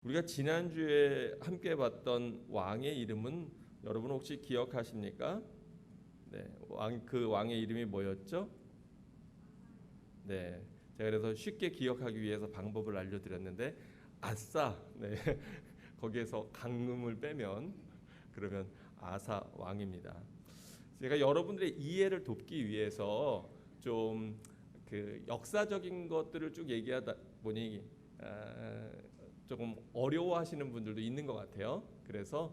우리가 지난주에 함께 봤던 왕의 이름은 여러분 혹시 기억하십니까? 네, 그 왕의 이름이 뭐였죠? 네, 제가 그래서 쉽게 기억하기 위해서 방법을 알려드렸는데 아싸, 네, 거기에서 강음을 빼면 그러면 아사 왕입니다. 제가 여러분들의 이해를 돕기 위해서 좀 그 역사적인 것들을 쭉 얘기하다 보니 조금 어려워하시는 분들도 있는 것 같아요. 그래서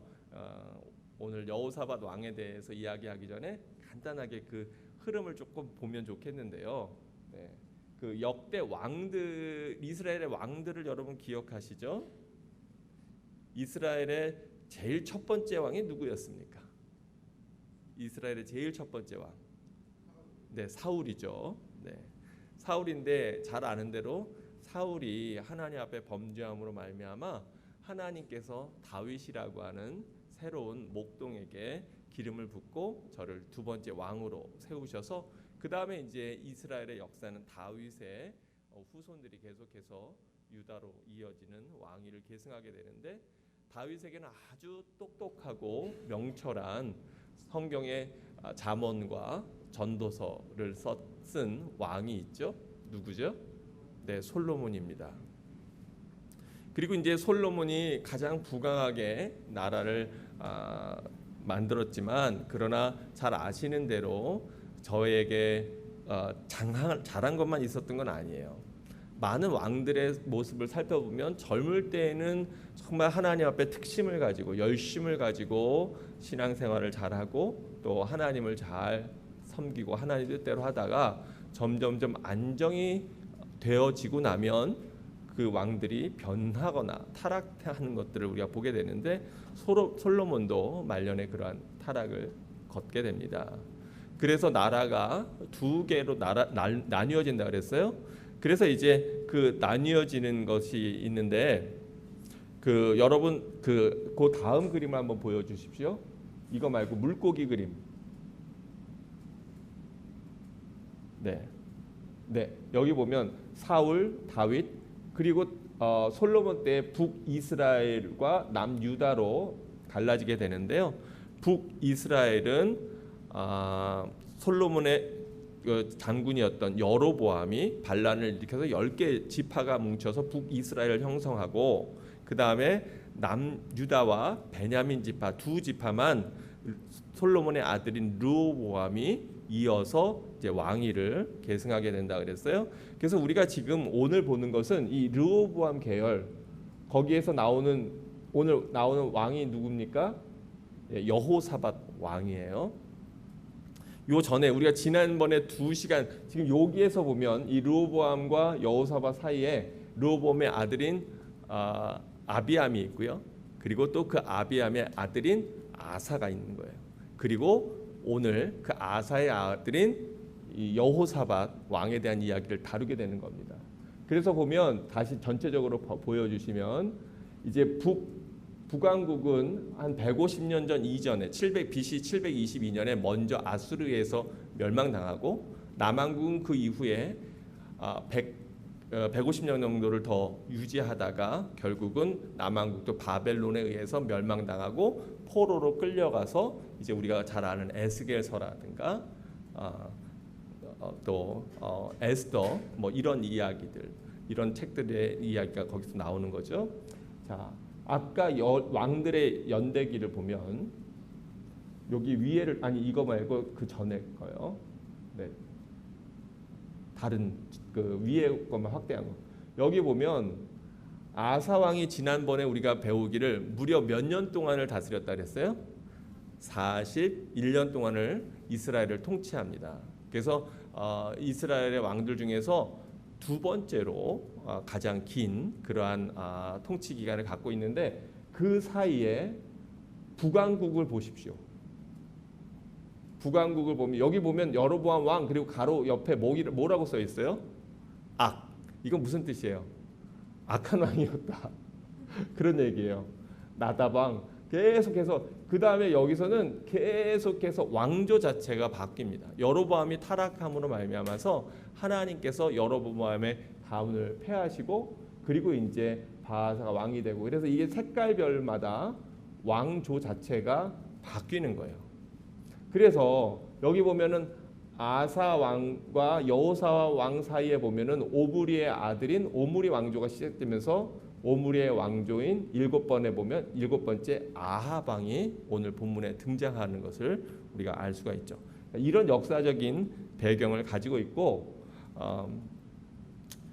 오늘 여호사밧 왕에 대해서 이야기하기 전에 간단하게 그 흐름을 조금 보면 좋겠는데요. 네. 그 역대 왕들, 이스라엘의 왕들을 여러분 기억하시죠? 이스라엘의 제일 첫 번째 왕이 누구였습니까? 이스라엘의 제일 첫 번째 왕. 네, 사울이죠. 네. 사울인데 잘 아는 대로 사울이 하나님 앞에 범죄함으로 말미암아 하나님께서 다윗이라고 하는 새로운 목동에게 기름을 붓고 저를 두 번째 왕으로 세우셔서 그 다음에 이제 이스라엘의 역사는 다윗의 후손들이 계속해서 유다로 이어지는 왕위를 계승하게 되는데 다윗에게는 아주 똑똑하고 명철한 성경의 잠언과 전도서를 쓴 왕이 있죠. 누구죠? 네, 솔로몬입니다. 그리고 이제 솔로몬이 가장 부강하게 나라를 만들었지만 그러나 잘 아시는 대로 저에게 잘한 것만 있었던 건 아니에요. 많은 왕들의 모습을 살펴보면 젊을 때에는 정말 하나님 앞에 특심을 가지고 열심을 가지고 신앙생활을 잘하고 또 하나님을 잘 섬기고 하나님 뜻대로 하다가 점점점 안정이 되어지고 나면 그 왕들이 변하거나 타락하는 것들을 우리가 보게 되는데 솔로몬도 말년에 그러한 타락을 걷게 됩니다. 그래서 나라가 두 개로 나뉘어진다 그랬어요. 그래서 이제 그 나뉘어지는 것이 있는데 그 여러분 그 다음 그림을 한번 보여주십시오. 이거 말고 물고기 그림. 네, 여기 보면 사울, 다윗 그리고 솔로몬 때 북이스라엘과 남유다로 갈라지게 되는데요. 북이스라엘은 솔로몬의 장군이었던 여로보암이 반란을 일으켜서 10개 지파가 뭉쳐서 북이스라엘을 형성하고 그 다음에 남유다와 베냐민 지파 두 지파만 솔로몬의 아들인 르호보암이 이어서 이제 왕위를 계승하게 된다 그랬어요. 그래서 우리가 지금 오늘 보는 것은 이 르호보암 계열 거기에서 오늘 나오는 왕이 누굽니까? 여호사밧 왕이에요. 요 전에 우리가 지난번에 2시간 지금 여기에서 보면 이 르호보암과 여호사밧 사이에 르호보암의 아들인 아비암이 있고요. 그리고 또 그 아비암의 아들인 아사가 있는 거예요. 그리고 오늘 그 아사의 아들인 여호사밧 왕에 대한 이야기를 다루게 되는 겁니다. 그래서 보면 다시 전체적으로 보여주시면 이제 북왕국은 한 150년 전 이전에 BC 722년에 먼저 아수르에서 멸망당하고 남왕국은 그 이후에 150년 정도를 더 유지하다가 결국은 남왕국도 바벨론에 의해서 멸망당하고 포로로 끌려가서 이제 우리가 잘 아는 에스겔서라든가 또 에스더 뭐 이런 이야기들 이런 책들의 이야기가 거기서 나오는 거죠. 자, 아까 왕들의 연대기를 보면 여기 위에를 이거 말고 그 전에 거요. 네. 다른 그 위에 것만 확대한 거. 여기 보면 아사 왕이 지난번에 우리가 배우기를 무려 몇 년 동안을 다스렸다 그랬어요? 41년 동안을 이스라엘을 통치합니다. 그래서 이스라엘의 왕들 중에서 두 번째로 가장 긴 그러한 통치 기간을 갖고 있는데 그 사이에 북왕국을 보십시오. 북왕국을 보면 여기 보면 여로보암 왕 그리고 가로 옆에 뭐라고 써 있어요? 악. 이건 무슨 뜻이에요? 악한 왕이었다. 그런 얘기예요. 나답 왕 계속해서 그 다음에 여기서는 계속해서 왕조 자체가 바뀝니다. 여로보암이 타락함으로 말미암아서 하나님께서 여로보암의 가문을 폐하시고 그리고 이제 바하사가 왕이 되고, 그래서 이게 색깔별마다 왕조 자체가 바뀌는 거예요. 그래서 여기 보면은 아사 왕과 여호사 왕 사이에 보면은 오므리의 아들인 오므리 왕조가 시작되면서 오므리의 왕조인 7번에 보면 7번째 아합 왕이 오늘 본문에 등장하는 것을 우리가 알 수가 있죠. 이런 역사적인 배경을 가지고 있고,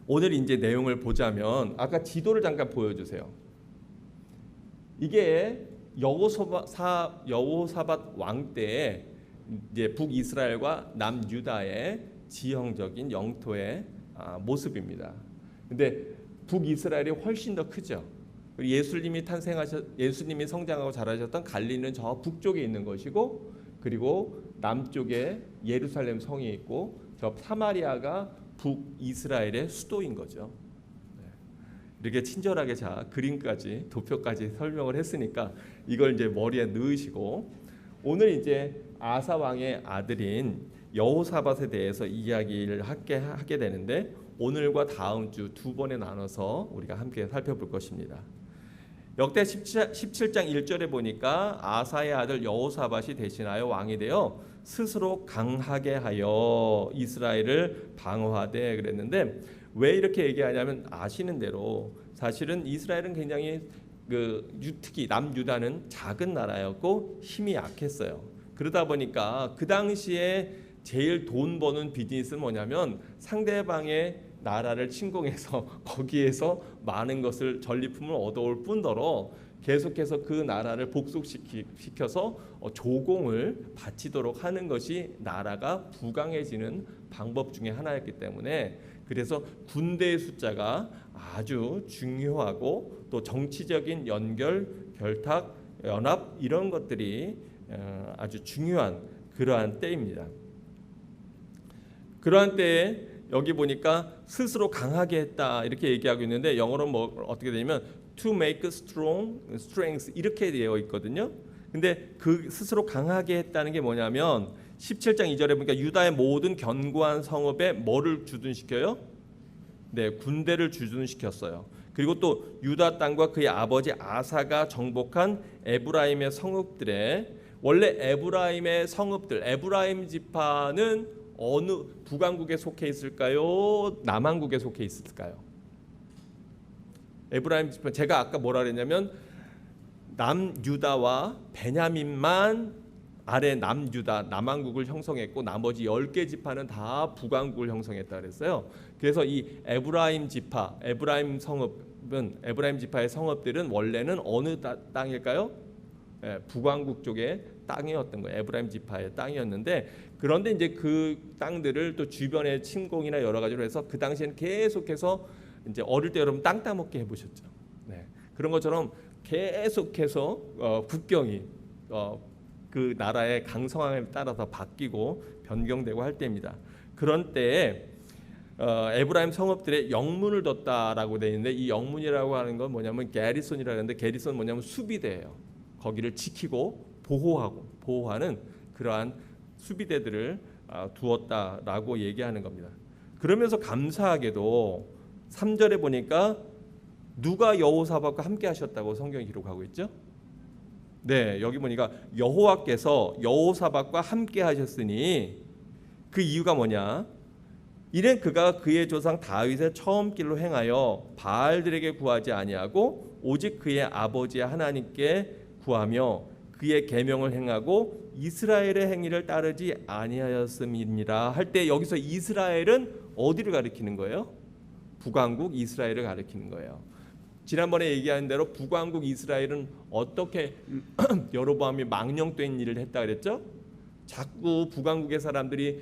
오늘 이제 내용을 보자면 아까 지도를 잠깐 보여주세요. 이게 여호사밧 왕 때에 이제 북이스라엘과 남유다의 지형적인 영토의 모습입니다. 근데 북이스라엘이 훨씬 더 크죠. 예수님이 성장하고 자라셨던 갈릴리는 저 북쪽에 있는 것이고, 그리고 남쪽에 예루살렘 성이 있고, 저 사마리아가 북이스라엘의 수도인 거죠. 이렇게 친절하게 그림까지 도표까지 설명을 했으니까 이걸 이제 머리에 넣으시고, 오늘 이제 아사 왕의 아들인 여호사밧에 대해서 이야기를 하게 되는데, 오늘과 다음 주 두 번에 나눠서 우리가 함께 살펴볼 것입니다. 역대 17장 1절에 보니까 아사의 아들 여호사밧이 대신하여 왕이 되어 스스로 강하게 하여 이스라엘을 방어하되 그랬는데, 왜 이렇게 얘기하냐면 아시는 대로 사실은 이스라엘은 굉장히 특히 남유다는 작은 나라였고 힘이 약했어요. 그러다 보니까 그 당시에 제일 돈 버는 비즈니스는 뭐냐면 상대방의 나라를 침공해서 거기에서 많은 것을 전리품을 얻어올 뿐더러 계속해서 그 나라를 복속시켜서 조공을 바치도록 하는 것이 나라가 부강해지는 방법 중에 하나였기 때문에, 그래서 군대의 숫자가 아주 중요하고 또 정치적인 연결, 결탁, 연합 이런 것들이 아주 중요한 그러한 때입니다. 그러한 때에 여기 보니까 스스로 강하게 했다 이렇게 얘기하고 있는데, 영어로 어떻게 되냐면 to make strong strength 이렇게 되어 있거든요. 근데 그 스스로 강하게 했다는 게 뭐냐면 17장 2절에 보니까 유다의 모든 견고한 성읍에 뭐를 주둔시켜요? 네, 군대를 주둔시켰어요. 그리고 또 유다 땅과 그의 아버지 아사가 정복한 에브라임의 성읍들에, 원래 에브라임의 성읍들, 에브라임 지파는 어느 북왕국에 속해 있을까요? 남왕국에 속해 있을까요? 에브라임 지파, 제가 아까 뭐라 그랬냐면 남유다와 베냐민만 아래 남유다, 남왕국을 형성했고 나머지 10개 지파는 다 북왕국을 형성했다 그랬어요. 그래서 이 에브라임 지파, 에브라임 지파의 성읍들은 원래는 어느 땅일까요? 북왕국 쪽의 땅이었던 거예요. 에브라임 지파의 땅이었는데, 그런데 이제 그 땅들을 또 주변의 침공이나 여러 가지로 해서 그 당시에는 계속해서 이제 어릴 때 여러분 땅 따먹게 해보셨죠? 네. 그런 것처럼 계속해서 국경이 그 나라의 강성함에 따라서 바뀌고 변경되고 할 때입니다. 그런 때에 에브라임 성읍들의 영문을 뒀다라고 되어 있는데, 이 영문이라고 하는 건 뭐냐면 게리손이라고 하는데, 게리손은 뭐냐면 수비대예요. 거기를 지키고 보호하는 그러한 수비대들을 두었다라고 얘기하는 겁니다. 그러면서 감사하게도 3절에 보니까 누가 여호사밧과 함께 하셨다고 성경이 기록하고 있죠? 네, 여기 보니까 여호와께서 여호사밧과 함께 하셨으니 그 이유가 뭐냐? 이는 그가 그의 조상 다윗의 처음 길로 행하여 바알들에게 구하지 아니하고 오직 그의 아버지 하나님께 구하며 그의 계명을 행하고 이스라엘의 행위를 따르지 아니하였음이니라 할 때, 여기서 이스라엘은 어디를 가리키는 거예요? 북왕국 이스라엘을 가리키는 거예요. 지난번에 얘기한 대로 북왕국 이스라엘은 어떻게 여로보암이 망령된 일을 했다 그랬죠? 자꾸 북왕국의 사람들이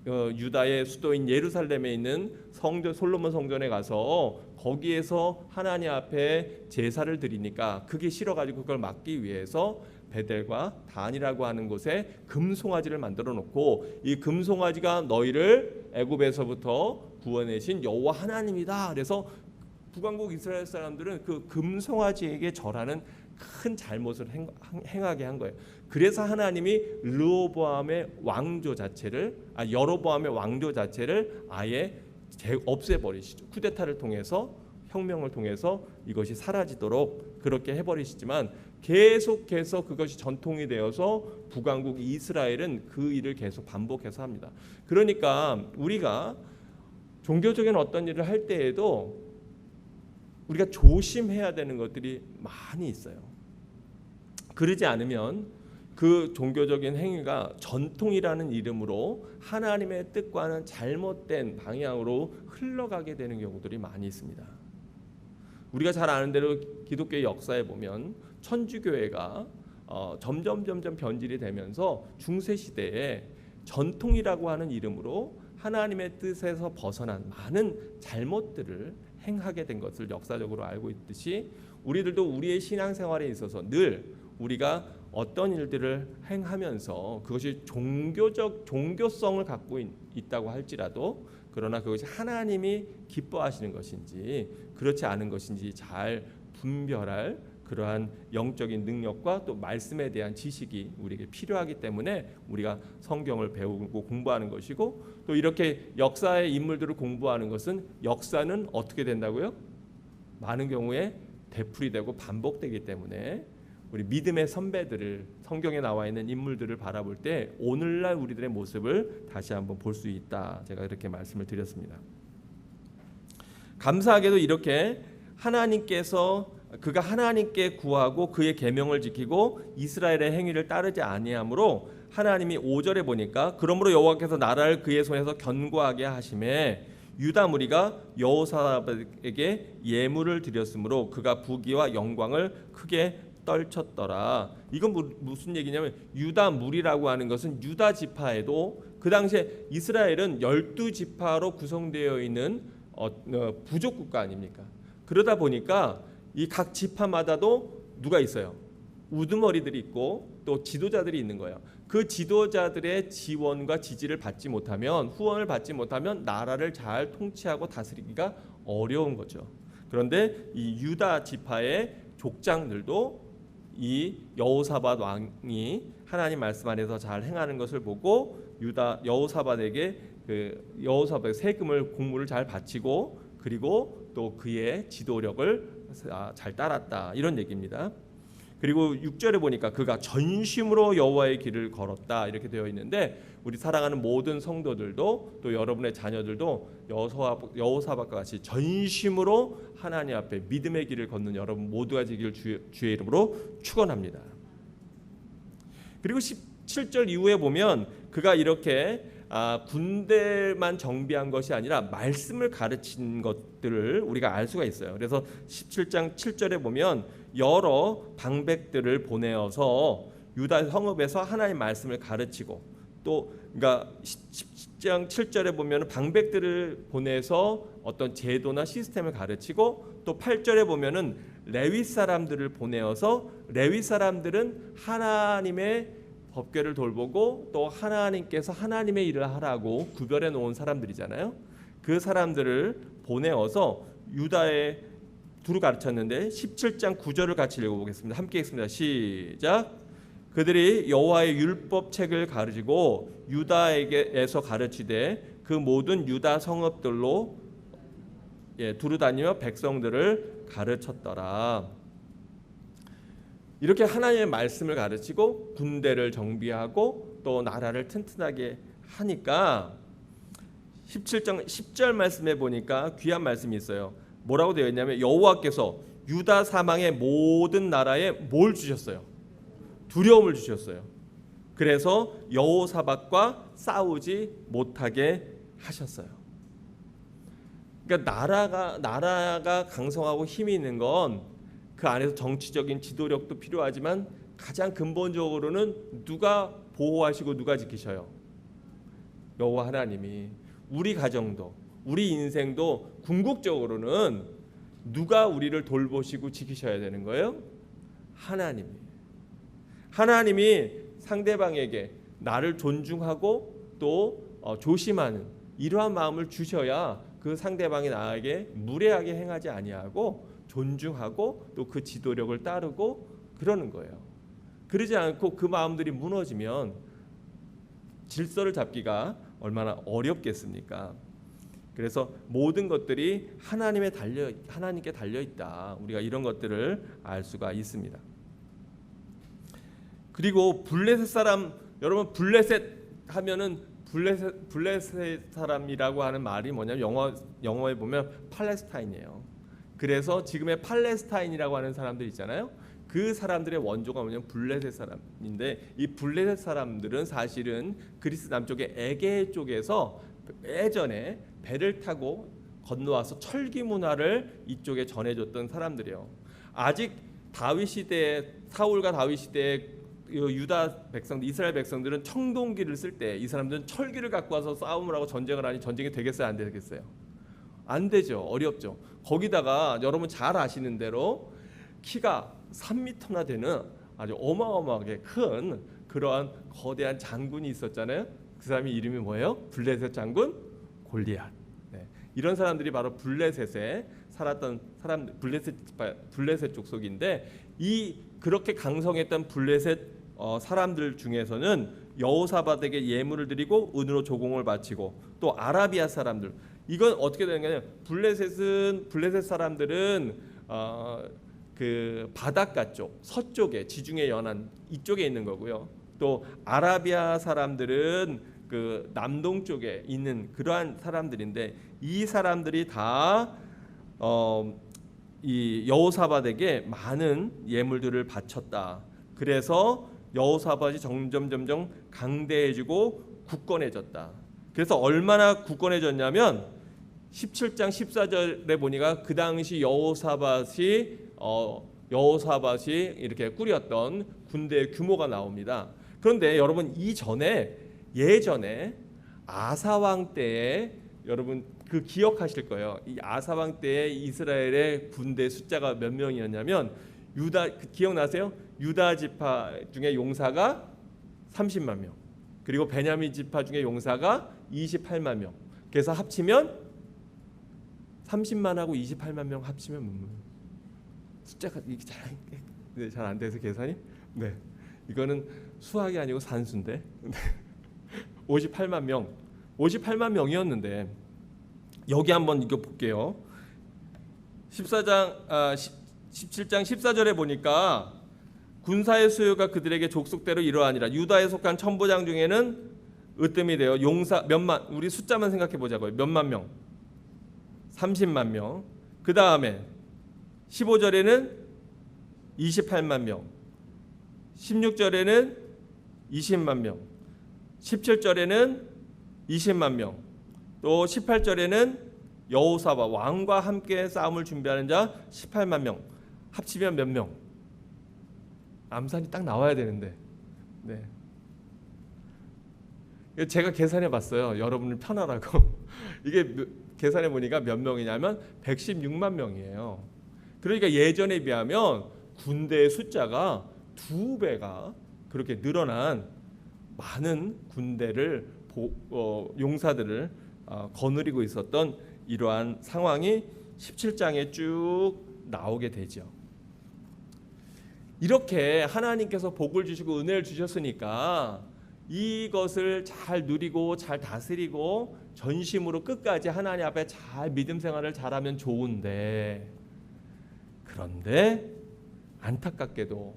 유다의 수도인 예루살렘에 있는 성전, 솔로몬 성전에 가서 거기에서 하나님 앞에 제사를 드리니까 그게 싫어가지고 그걸 막기 위해서 베델과 단이라고 하는 곳에 금송아지를 만들어 놓고, 이 금송아지가 너희를 애굽에서부터 구원하신 여호와 하나님이다. 그래서 북왕국 이스라엘 사람들은 그 금송아지에게 절하는 큰 잘못을 행하게 한 거예요. 그래서 하나님이 여로보암의 왕조 자체를 아예 없애버리시죠. 쿠데타를 통해서 혁명을 통해서 이것이 사라지도록 그렇게 해버리시지만 계속해서 그것이 전통이 되어서 북왕국 이스라엘은 그 일을 계속 반복해서 합니다. 그러니까 우리가 종교적인 어떤 일을 할 때에도 우리가 조심해야 되는 것들이 많이 있어요. 그러지 않으면 그 종교적인 행위가 전통이라는 이름으로 하나님의 뜻과는 잘못된 방향으로 흘러가게 되는 경우들이 많이 있습니다. 우리가 잘 아는 대로 기독교의 역사에 보면 천주교회가 점점 변질이 되면서 중세 시대에 전통이라고 하는 이름으로 하나님의 뜻에서 벗어난 많은 잘못들을 행하게 된 것을 역사적으로 알고 있듯이 우리들도 우리의 신앙생활에 있어서 늘 우리가 어떤 일들을 행하면서 그것이 종교성을 갖고 있다고 할지라도 그러나 그것이 하나님이 기뻐하시는 것인지 그렇지 않은 것인지 잘 분별할 그러한 영적인 능력과 또 말씀에 대한 지식이 우리에게 필요하기 때문에 우리가 성경을 배우고 공부하는 것이고 또 이렇게 역사의 인물들을 공부하는 것은 역사는 어떻게 된다고요? 많은 경우에 되풀이되고 반복되기 때문에 우리 믿음의 선배들을 성경에 나와 있는 인물들을 바라볼 때 오늘날 우리들의 모습을 다시 한번 볼 수 있다. 제가 이렇게 말씀을 드렸습니다. 감사하게도 이렇게 그가 하나님께 구하고 그의 계명을 지키고 이스라엘의 행위를 따르지 아니하므로 하나님이 5절에 보니까 그러므로 여호와께서 나라를 그의 손에서 견고하게 하심에 유다 무리가 여호사밧에게 예물을 드렸으므로 그가 부귀와 영광을 크게 떨쳤더라. 이건 무슨 얘기냐면 유다 무리라고 하는 것은 유다 지파에도 그 당시에 이스라엘은 12지파로 구성되어 있는 부족 국가 아닙니까? 그러다 보니까 이 각 지파마다도 누가 있어요? 우두머리들이 있고 또 지도자들이 있는 거예요. 그 지도자들의 지원과 지지를 받지 못하면 후원을 받지 못하면 나라를 잘 통치하고 다스리기가 어려운 거죠. 그런데 이 유다 지파의 족장들도 이 여호사밧 왕이 하나님 말씀 안에서 잘 행하는 것을 보고 여호사밧에게 여호사밧 세금을 공물을 잘 바치고 그리고 또 그의 지도력을 잘 따랐다 이런 얘기입니다. 그리고 6절에 보니까 그가 전심으로 여호와의 길을 걸었다 이렇게 되어 있는데 우리 사랑하는 모든 성도들도 또 여러분의 자녀들도 여호사밧과 같이 전심으로 하나님 앞에 믿음의 길을 걷는 여러분 모두가 되기를 주의 이름으로 축원합니다. 그리고 17절 이후에 보면 그가 이렇게 군대만 정비한 것이 아니라 말씀을 가르친 것들을 우리가 알 수가 있어요. 그래서 17장 7절에 보면 여러 방백들을 보내어서 유다 성읍에서 하나님 말씀을 가르치고 또 그러니까 10장 7절에 보면 방백들을 보내서 어떤 제도나 시스템을 가르치고 또 8절에 보면은 레위 사람들을 보내어서 레위 사람들은 하나님의 법궤를 돌보고 또 하나님께서 하나님의 일을 하라고 구별해 놓은 사람들이잖아요. 그 사람들을 보내어서 유다에 두루 가르쳤는데 17장 9절을 같이 읽어보겠습니다. 함께 읽습니다. 시작. 그들이 여호와의 율법책을 가르치고 유다에게서 가르치되 그 모든 유다 성읍들로 두루 다니며 백성들을 가르쳤더라. 이렇게 하나님의 말씀을 가르치고 군대를 정비하고 또 나라를 튼튼하게 하니까 17장 10절 말씀에 보니까 귀한 말씀이 있어요. 뭐라고 되어 있냐면 여호와께서 유다 사방의 모든 나라에 뭘 주셨어요? 두려움을 주셨어요. 그래서 여호사밧과 싸우지 못하게 하셨어요. 그러니까 나라가 강성하고 힘이 있는 건 그 안에서 정치적인 지도력도 필요하지만 가장 근본적으로는 누가 보호하시고 누가 지키셔요? 여호와 하나님이. 우리 가정도 우리 인생도 궁극적으로는 누가 우리를 돌보시고 지키셔야 되는 거예요? 하나님이. 하나님이 상대방에게 나를 존중하고 또 조심하는 이러한 마음을 주셔야 그 상대방이 나에게 무례하게 행하지 아니하고 존중하고 또 그 지도력을 따르고 그러는 거예요. 그러지 않고 그 마음들이 무너지면 질서를 잡기가 얼마나 어렵겠습니까? 그래서 모든 것들이 하나님께 달려 있다. 우리가 이런 것들을 알 수가 있습니다. 그리고 블레셋 사람, 여러분 블레셋 하면은 블레셋 사람이라고 하는 말이 뭐냐면 영어에 보면 팔레스타인이에요. 그래서 지금의 팔레스타인이라고 하는 사람들 있잖아요. 그 사람들의 원조가 뭐냐면 블레셋 사람인데, 이 블레셋 사람들은 사실은 그리스 남쪽의 에게 쪽에서 예전에 배를 타고 건너와서 철기 문화를 이쪽에 전해줬던 사람들이에요. 아직 다윗 시대에, 사울과 다윗 시대에 유다 백성들, 이스라엘 백성들은 청동기를 쓸 때 이 사람들은 철기를 갖고 와서 싸움을 하고 전쟁을 하니 전쟁이 되겠어요, 안 되겠어요? 안 되죠. 어렵죠. 거기다가 여러분 잘 아시는 대로 키가 3m나 되는 아주 어마어마하게 큰 그러한 거대한 장군이 있었잖아요. 그 사람이 이름이 뭐예요? 블레셋 장군 골리앗. 네. 이런 사람들이 바로 블레셋에 살았던 사람, 블레셋 족속인데, 이 그렇게 강성했던 블레셋 사람들 중에서는 여호사밧에게 예물을 드리고 은으로 조공을 바치고, 또 아라비아 사람들, 이건 어떻게 되는 거냐면 블레셋 사람들은 그 바닷가 쪽 서쪽에 지중해 연안 이쪽에 있는 거고요. 또 아라비아 사람들은 그 남동 쪽에 있는 그러한 사람들인데, 이 사람들이 다 이 여호사밧에게 많은 예물들을 바쳤다. 그래서 여호사밧이 점점 강대해지고 굳건해졌다. 그래서 얼마나 굳건해졌냐면 17장 14절에 보니까 그 당시 여호사밧이 이렇게 꾸렸던 군대의 규모가 나옵니다. 그런데 여러분 예전에 아사왕 때에, 여러분 그 기억하실 거예요. 이 아사왕 때에 이스라엘의 군대 숫자가 몇 명이었냐면, 기억나세요? 유다 지파 중에 용사가 30만 명, 그리고 베냐민 지파 중에 용사가 28만 명. 그래서 합치면 30만하고 28만 명 합치면 숫자가 이게 잘 안 돼서 계산이. 네, 이거는 수학이 아니고 산수인데 58만 명이었는데, 여기 한번 이거 볼게요. 17장 14절에 보니까 군사의 수요가 그들에게 족속대로 이러하니라. 유다에 속한 천부장 중에는 으뜸이 되어 용사 몇만, 우리 숫자만 생각해 보자고요. 몇만 명? 30만 명. 그 다음에 15절에는 28만 명, 16절에는 20만 명, 17절에는 20만 명, 또 18절에는 여호사밧 왕과 함께 싸움을 준비하는 자 18만 명. 합치면 몇 명? 암산이 딱 나와야 되는데. 네. 제가 계산해 봤어요. 여러분을 편하라고. 이게 계산해 보니까 몇 명이냐면 116만 명이에요. 그러니까 예전에 비하면 군대의 숫자가 2배가 그렇게 늘어난 많은 군대를 용사들을 거느리고 있었던 이러한 상황이 17장에 쭉 나오게 되죠. 이렇게 하나님께서 복을 주시고 은혜를 주셨으니까 이것을 잘 누리고 잘 다스리고 전심으로 끝까지 하나님 앞에 잘 믿음 생활을 잘하면 좋은데, 그런데 안타깝게도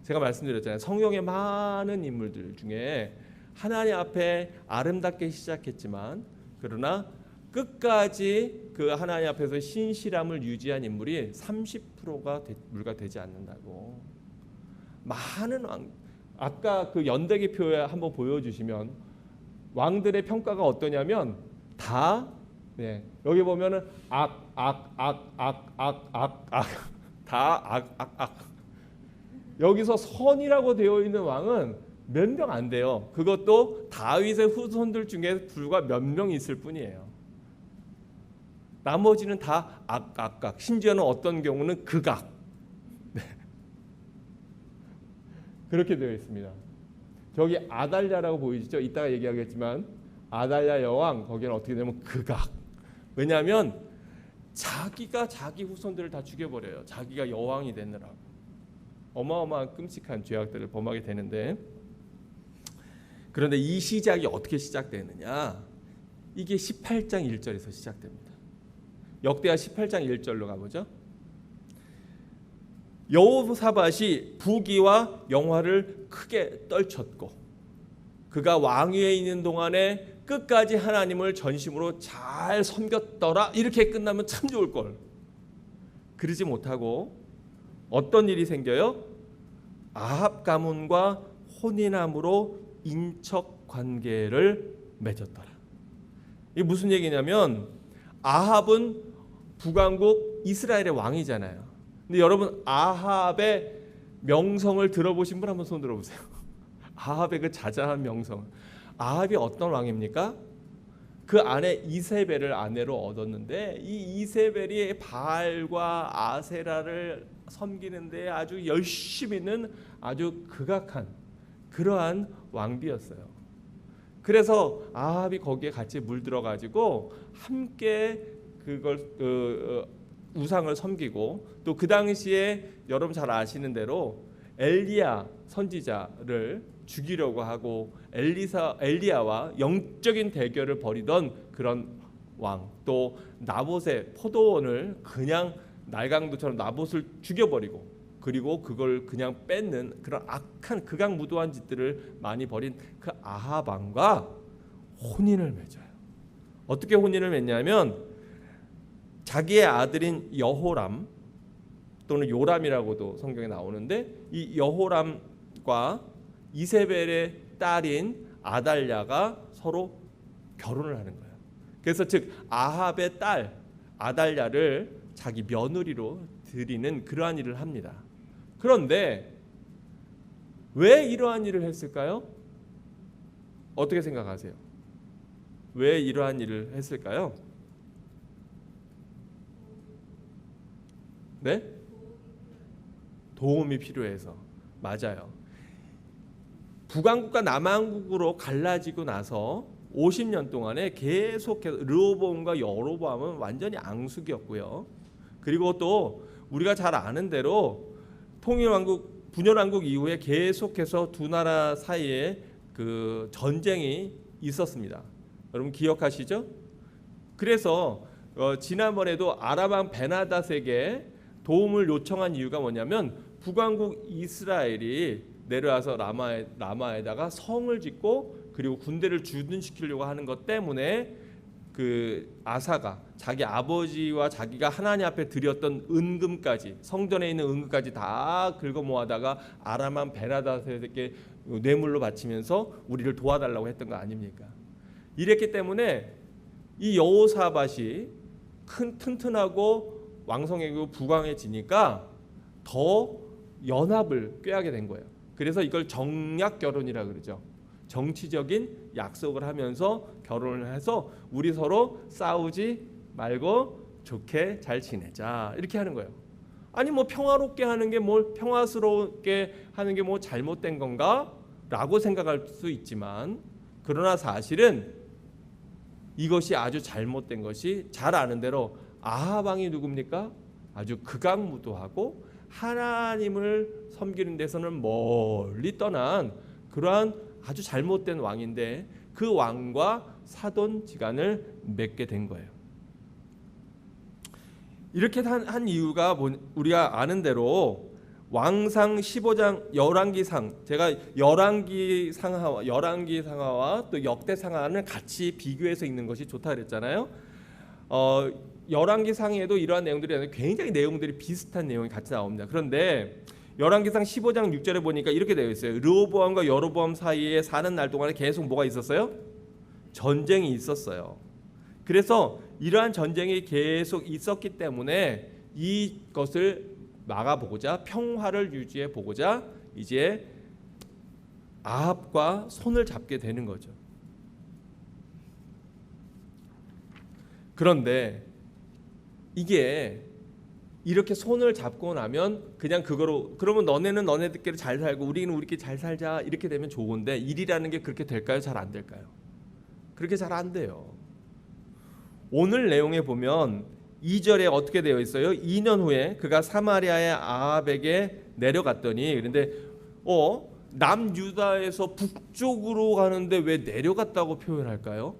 제가 말씀드렸잖아요. 성경의 많은 인물들 중에 하나님 앞에 아름답게 시작했지만, 그러나 끝까지 그 하나님 앞에서 신실함을 유지한 인물이 30%가 불과되지 않는다고. 많은 왕, 아까 그 연대기표에 한번 보여주시면 왕들의 평가가 어떠냐면 다, 네, 여기 보면은 여기서 선이라고 되어 있는 왕은 몇 명 안 돼요. 그것도 다윗의 후손들 중에 불과 몇 명 있을 뿐이에요. 나머지는 다 심지어는 어떤 경우는 극악. 네. 그렇게 되어 있습니다. 저기 아달랴라고 보이시죠? 이따가 얘기하겠지만 아달랴 여왕, 거기는 어떻게 되면 극악. 왜냐하면 자기가 자기 후손들을 다 죽여버려요. 자기가 여왕이 되느라고. 어마어마한 끔찍한 죄악들을 범하게 되는데, 그런데 이 시작이 어떻게 시작되느냐? 이게 18장 1절에서 시작됩니다. 역대하 18장 1절로 가보죠. 여호사밧이 부귀와 영화를 크게 떨쳤고 그가 왕위에 있는 동안에 끝까지 하나님을 전심으로 잘 섬겼더라. 이렇게 끝나면 참 좋을 걸. 그러지 못하고 어떤 일이 생겨요? 아합 가문과 혼인함으로 인척 관계를 맺었더라. 이게 무슨 얘기냐면 아합은 북왕국 이스라엘의 왕이잖아요. 근데 여러분 아합의 명성을 들어보신 분 한번 손 들어보세요. 아합의 그 자자한 명성. 아합이 어떤 왕입니까? 그 안에 이세벨을 아내로 얻었는데 이 이세벨이 바알과 아세라를 섬기는데 아주 열심히는 아주 극악한 그러한 왕비였어요. 그래서 아합이 거기에 같이 물들어 가지고 함께 그걸 우상을 섬기고 또 그 당시에 여러분 잘 아시는 대로 엘리야 선지자를 죽이려고 하고 엘리야와 영적인 대결을 벌이던 그런 왕, 또 나봇의 포도원을 그냥 날강도처럼 나봇을 죽여버리고 그리고 그걸 그냥 뺏는 그런 악한 극악무도한 짓들을 많이 벌인 그 아합 왕과 혼인을 맺어요. 어떻게 혼인을 맺냐면 자기의 아들인 여호람 또는 요람이라고도 성경에 나오는데 이 여호람과 이세벨의 딸인 아달랴가 서로 결혼을 하는 거예요. 그래서 즉 아합의 딸 아달랴를 자기 며느리로 드리는 그러한 일을 합니다. 그런데 왜 이러한 일을 했을까요? 어떻게 생각하세요? 왜 이러한 일을 했을까요? 네? 도움이 필요해서. 맞아요. 북왕국과 남왕국으로 갈라지고 나서 50년 동안에 계속해서 르호보암과 여로보암은 완전히 앙숙이었고요. 그리고 또 우리가 잘 아는 대로 통일왕국, 분열왕국 이후에 계속해서 두 나라 사이에 그 전쟁이 있었습니다. 여러분 기억하시죠? 그래서 지난번에도 아람왕 베나닷에게 도움을 요청한 이유가 뭐냐면 북왕국 이스라엘이 내려와서 라마에다가 성을 짓고 그리고 군대를 주둔시키려고 하는 것 때문에 그 아사가 자기 아버지와 자기가 하나님 앞에 드렸던 은금까지 성전에 있는 은금까지 다 긁어 모아다가 아람왕 베나닷에게 뇌물로 바치면서 우리를 도와달라고 했던 거 아닙니까? 이랬기 때문에 이 여호사밧이 큰 튼튼하고 왕성하고 부강해지니까 더 연합을 꾀하게 된 거예요. 그래서 이걸 정약 결혼이라 그러죠. 정치적인 약속을 하면서 결혼을 해서 우리 서로 싸우지 말고 좋게 잘 지내자 이렇게 하는 거예요. 아니 뭐 평화롭게 하는 게 뭘 평화스럽게 하는 게 뭐 잘못된 건가라고 생각할 수 있지만 그러나 사실은 이것이 아주 잘못된 것이 잘 아는 대로 아합 왕이 누굽니까? 아주 극악무도하고 하나님을 섬기는 데서는 멀리 떠난 그러한 아주 잘못된 왕인데 그 왕과 사돈지간을 맺게 된 거예요. 이렇게 한 이유가 우리가 아는 대로 왕상 15장 열왕기상 제가 열왕기상하와 또 역대상하는 같이 비교해서 읽는 것이 좋다 그랬잖아요. 열왕기상에도 이러한 내용들이 굉장히 내용들이 비슷한 내용이 같이 나옵니다. 그런데 열왕기상 15장 6절에 보니까 이렇게 되어 있어요. 르호보암과 여로보암 사이에 사는 날 동안에 계속 뭐가 있었어요? 전쟁이 있었어요. 그래서 이러한 전쟁이 계속 있었기 때문에 이것을 막아보고자 평화를 유지해 보고자 이제 아합과 손을 잡게 되는 거죠. 그런데 이게 이렇게 손을 잡고 나면 그냥 그거로 그러면 너네는 너네들끼리 잘 살고 우리는 우리끼리 잘 살자 이렇게 되면 좋은데 일이라는 게 그렇게 될까요? 잘 안 될까요? 그렇게 잘 안 돼요. 오늘 내용에 보면 2절에 어떻게 되어 있어요? 2년 후에 그가 사마리아의 아합에게 내려갔더니 그런데 남유다에서 북쪽으로 가는데 왜 내려갔다고 표현할까요?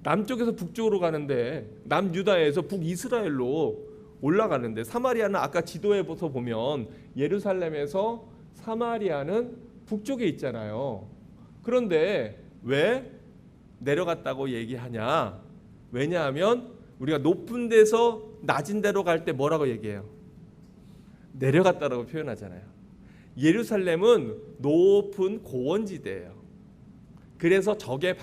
남쪽에서 북쪽으로 가는데 남유다에서 북이스라엘로 올라가는데 사마리아는 아까 지도에서 보면 예루살렘에서 사마리아는 북쪽에 있잖아요. 그런데 왜 내려갔다고 얘기하냐? 왜냐하면 우리가 높은 데서 낮은 데로 갈 때 뭐라고 얘기해요? 내려갔다라고 표현하잖아요. 예루살렘은 높은 고원지대예요. 그래서 적의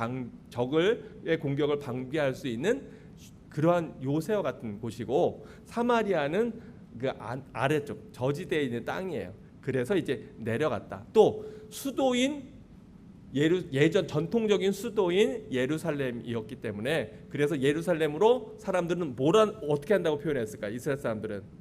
공격을 방비할 수 있는 그러한 요새와 같은 곳이고, 사마리아는 그 아래쪽 저지대에 있는 땅이에요. 그래서 이제 내려갔다. 또 수도인 예전 전통적인 수도인 예루살렘이었기 때문에, 그래서 예루살렘으로 사람들은 어떻게 한다고 표현했을까? 이스라엘 사람들은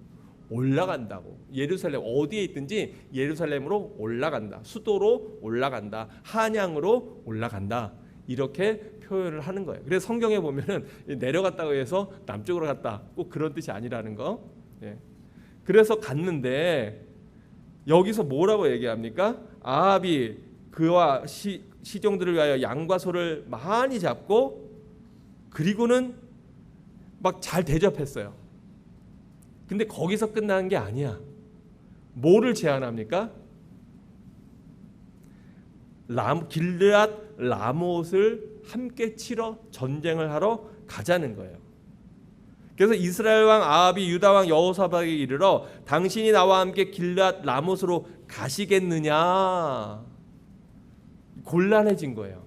올라간다고. 예루살렘 어디에 있든지 예루살렘으로 올라간다. 수도로 올라간다. 한양으로 올라간다. 이렇게 표현을 하는 거예요. 그래서 성경에 보면은 내려갔다고 해서 남쪽으로 갔다, 꼭 그런 뜻이 아니라는 거. 예. 그래서 갔는데 여기서 뭐라고 얘기합니까? 아합이 그와 시종들을 위하여 양과 소를 많이 잡고, 그리고는 막 잘 대접했어요. 근데 거기서 끝나는 게 아니야. 뭐를 제안합니까? 길르앗 라못을 함께 치러 전쟁을 하러 가자는 거예요. 그래서 이스라엘 왕 아합이 유다 왕 여호사밧에게 이르러 당신이 나와 함께 길르앗 라못으로 가시겠느냐? 곤란해진 거예요.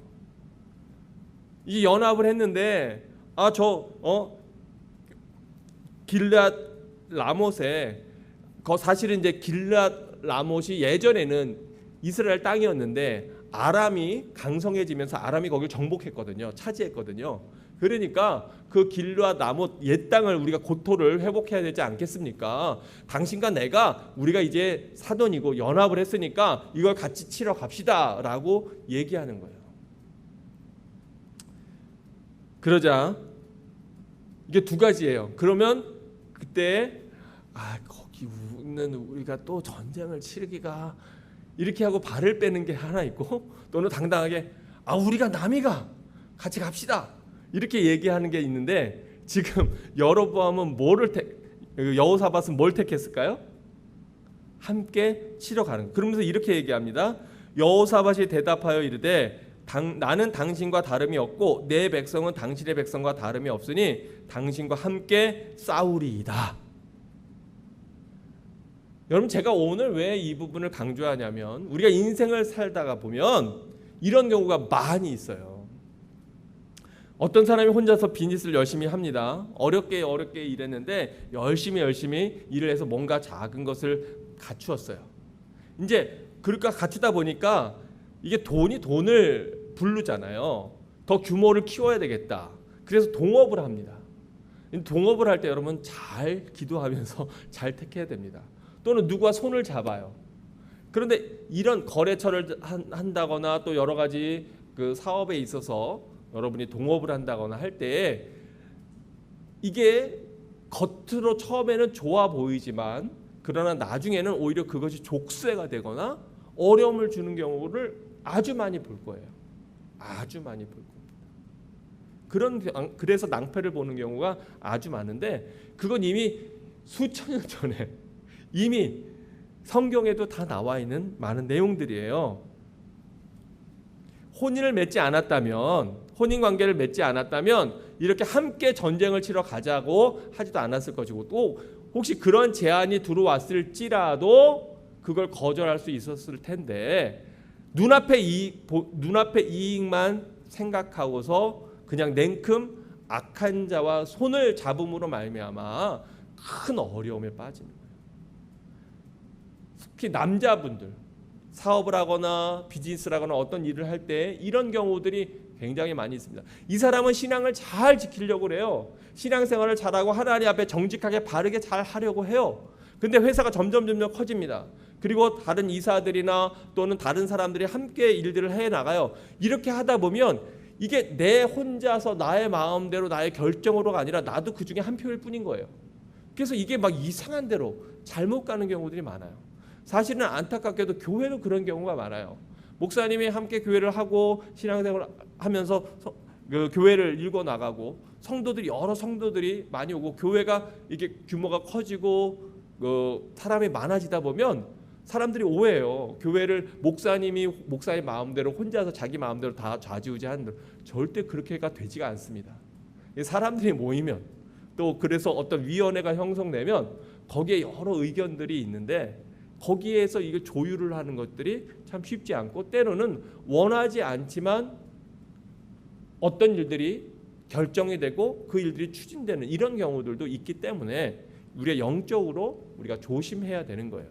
이 연합을 했는데 길르앗 라못에 사실은 이제 길르앗 라못이 예전에는 이스라엘 땅이었는데 아람이 강성해지면서 아람이 거기를 정복했거든요. 차지했거든요. 그러니까 그 길르앗 라못 옛 땅을 우리가 고토를 회복해야 되지 않겠습니까? 당신과 우리가 이제 사돈이고 연합을 했으니까 이걸 같이 치러 갑시다라고 얘기하는 거예요. 그러자 이게 두 가지예요. 그러면 그때 거기는 우리가 또 전쟁을 치르기가, 이렇게 하고 발을 빼는 게 하나 있고, 또는 당당하게 우리가 남이가 같이 갑시다 이렇게 얘기하는 게 있는데, 지금 여로보암은 여호사밧은 뭘 택했을까요? 함께 치러 가는 거예요. 그러면서 이렇게 얘기합니다. 여호사밧이 대답하여 이르되 나는 당신과 다름이 없고 내 백성은 당신의 백성과 다름이 없으니 당신과 함께 싸우리이다. 여러분, 제가 오늘 왜 이 부분을 강조하냐면, 우리가 인생을 살다가 보면 이런 경우가 많이 있어요. 어떤 사람이 혼자서 비즈니스를 열심히 합니다. 어렵게 일했는데 열심히 일을 해서 뭔가 작은 것을 갖추었어요. 이제 그러니까 갖추다 보니까 이게 돈을 부르잖아요. 더 규모를 키워야 되겠다. 그래서 동업을 합니다. 동업을 할 때 여러분 잘 기도하면서 잘 택해야 됩니다. 또는 누구와 손을 잡아요. 그런데 이런 거래처를 한다거나 또 여러 가지 그 사업에 있어서 여러분이 동업을 한다거나 할 때 이게 겉으로 처음에는 좋아 보이지만, 그러나 나중에는 오히려 그것이 족쇄가 되거나 어려움을 주는 경우를 아주 많이 볼 거예요. 아주 많이 볼 겁니다. 그래서 낭패를 보는 경우가 아주 많은데, 그건 이미 수천 년 전에 이미 성경에도 다 나와 있는 많은 내용들이에요. 혼인관계를 맺지 않았다면 이렇게 함께 전쟁을 치러 가자고 하지도 않았을 것이고, 또 혹시 그런 제안이 들어왔을지라도 그걸 거절할 수 있었을 텐데, 눈앞의 이익만 생각하고서 그냥 냉큼 악한 자와 손을 잡음으로 말미암아 큰 어려움에 빠집니다. 특히 남자분들 사업을 하거나 비즈니스를 하거나 어떤 일을 할 때 이런 경우들이 굉장히 많이 있습니다. 이 사람은 신앙을 잘 지키려고 해요. 신앙생활을 잘하고 하나님 앞에 정직하게 바르게 잘 하려고 해요. 근데 회사가 점점 커집니다. 그리고 다른 이사들이나 또는 다른 사람들이 함께 일들을 해나가요. 이렇게 하다 보면 이게 내 혼자서 나의 마음대로 나의 결정으로가 아니라 나도 그 중에 한 표일 뿐인 거예요. 그래서 이게 막 이상한 대로 잘못 가는 경우들이 많아요. 사실은 안타깝게도 교회도 그런 경우가 많아요. 목사님이 함께 교회를 하고 신앙생활을 하면서 그 교회를 일궈 나가고 성도들이 여러 성도들이 많이 오고 교회가 이게 규모가 커지고 사람이 많아지다 보면 사람들이 오해해요. 교회를 목사의 마음대로 혼자서 자기 마음대로 다 좌지우지하는, 절대 그렇게가 되지가 않습니다. 사람들이 모이면 또 그래서 어떤 위원회가 형성되면 거기에 여러 의견들이 있는데 거기에서 이걸 조율을 하는 것들이 참 쉽지 않고 때로는 원하지 않지만 어떤 일들이 결정이 되고 그 일들이 추진되는 이런 경우들도 있기 때문에 우리가 영적으로 우리가 조심해야 되는 거예요.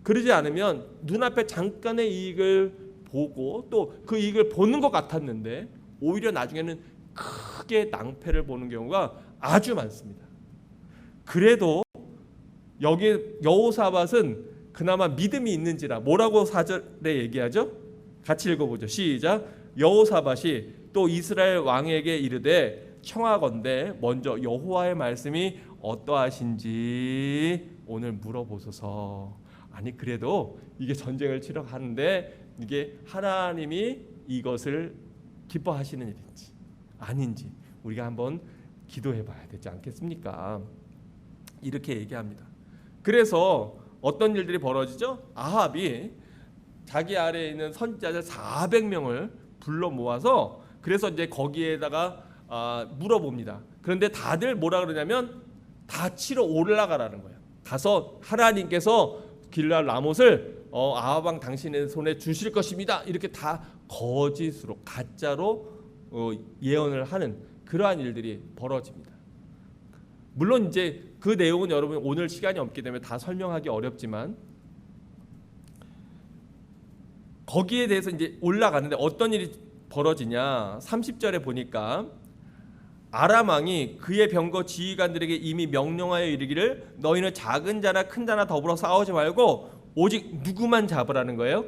그러지 않으면 눈앞에 잠깐의 이익을 보고 또 그 이익을 보는 것 같았는데 오히려 나중에는 크게 낭패를 보는 경우가 아주 많습니다. 그래도 여기 여호사밧은 그나마 믿음이 있는지라 뭐라고 4절에 얘기하죠? 같이 읽어보죠. 시작. 여호사밧이 또 이스라엘 왕에게 이르되 청하건대 먼저 여호와의 말씀이 어떠하신지 오늘 물어보소서. 아니 그래도 이게 전쟁을 치러 가는데 이게 하나님이 이것을 기뻐하시는 일인지 아닌지 우리가 한번 기도해 봐야 되지 않겠습니까? 이렇게 얘기합니다. 그래서 어떤 일들이 벌어지죠? 아합이 자기 아래에 있는 선지자들 400명을 불러 모아서 그래서 이제 거기에다가 물어봅니다. 그런데 다들 뭐라 그러냐면 다 치러 올라가라는 거예요. 가서 하나님께서 길랄 라못을 아합 왕 당신의 손에 주실 것입니다. 이렇게 다 거짓으로 가짜로 예언을 하는 그러한 일들이 벌어집니다. 물론 이제 그 내용은 여러분 오늘 시간이 없기 때문에 다 설명하기 어렵지만 거기에 대해서 이제 올라가는데 어떤 일이 벌어지냐 30절에 보니까 아람 왕이 그의 병거 지휘관들에게 이미 명령하여 이르기를 너희는 작은 자나 큰 자나 더불어 싸우지 말고 오직 누구만 잡으라는 거예요?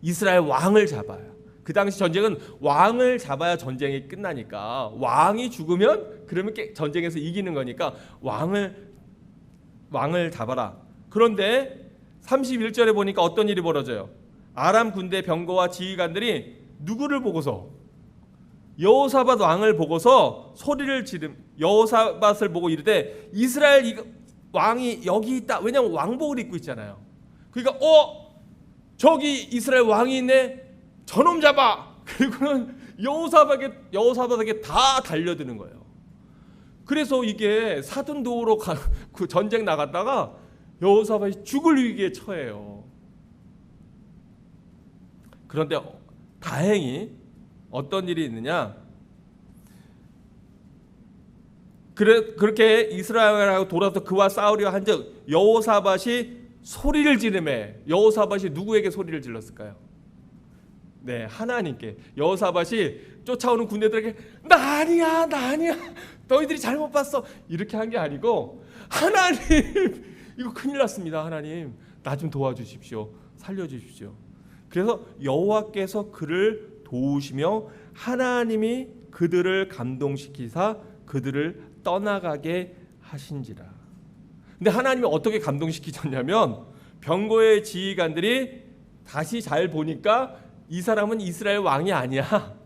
이스라엘 왕을 잡아요. 그 당시 전쟁은 왕을 잡아야 전쟁이 끝나니까 왕이 죽으면 그러면 전쟁에서 이기는 거니까 왕을 잡아라. 그런데 31절에 보니까 어떤 일이 벌어져요? 아람 군대 병거와 지휘관들이 누구를 보고서 여호사밧 왕을 보고서 소리를 여호사밧을 보고 이르되 이스라엘 왕이 여기 있다. 왜냐하면 왕복을 입고 있잖아요. 그러니까 저기 이스라엘 왕이 있네. 저놈 잡아. 그리고는 여호사밧에게 다 달려드는 거예요. 그래서 이게 사돈도우로 그 전쟁 나갔다가 여호사밧이 죽을 위기에 처해요. 그런데 다행히 어떤 일이 있느냐? 그렇게 이스라엘하고 돌아서 그와 싸우려 한즉 여호사밧이 소리를 지르매 여호사밧이 누구에게 소리를 질렀을까요? 네, 하나님께. 여호사밧이 쫓아오는 군대들에게 나 아니야 너희들이 잘못 봤어 이렇게 한 게 아니고 하나님 이거 큰일 났습니다. 하나님 나 좀 도와주십시오. 살려주십시오. 그래서 여호와께서 그를 도우시며 하나님이 그들을 감동시키사 그들을 떠나가게 하신지라. 근데 하나님이 어떻게 감동시키셨냐면 병거의 지휘관들이 다시 잘 보니까 이 사람은 이스라엘 왕이 아니야.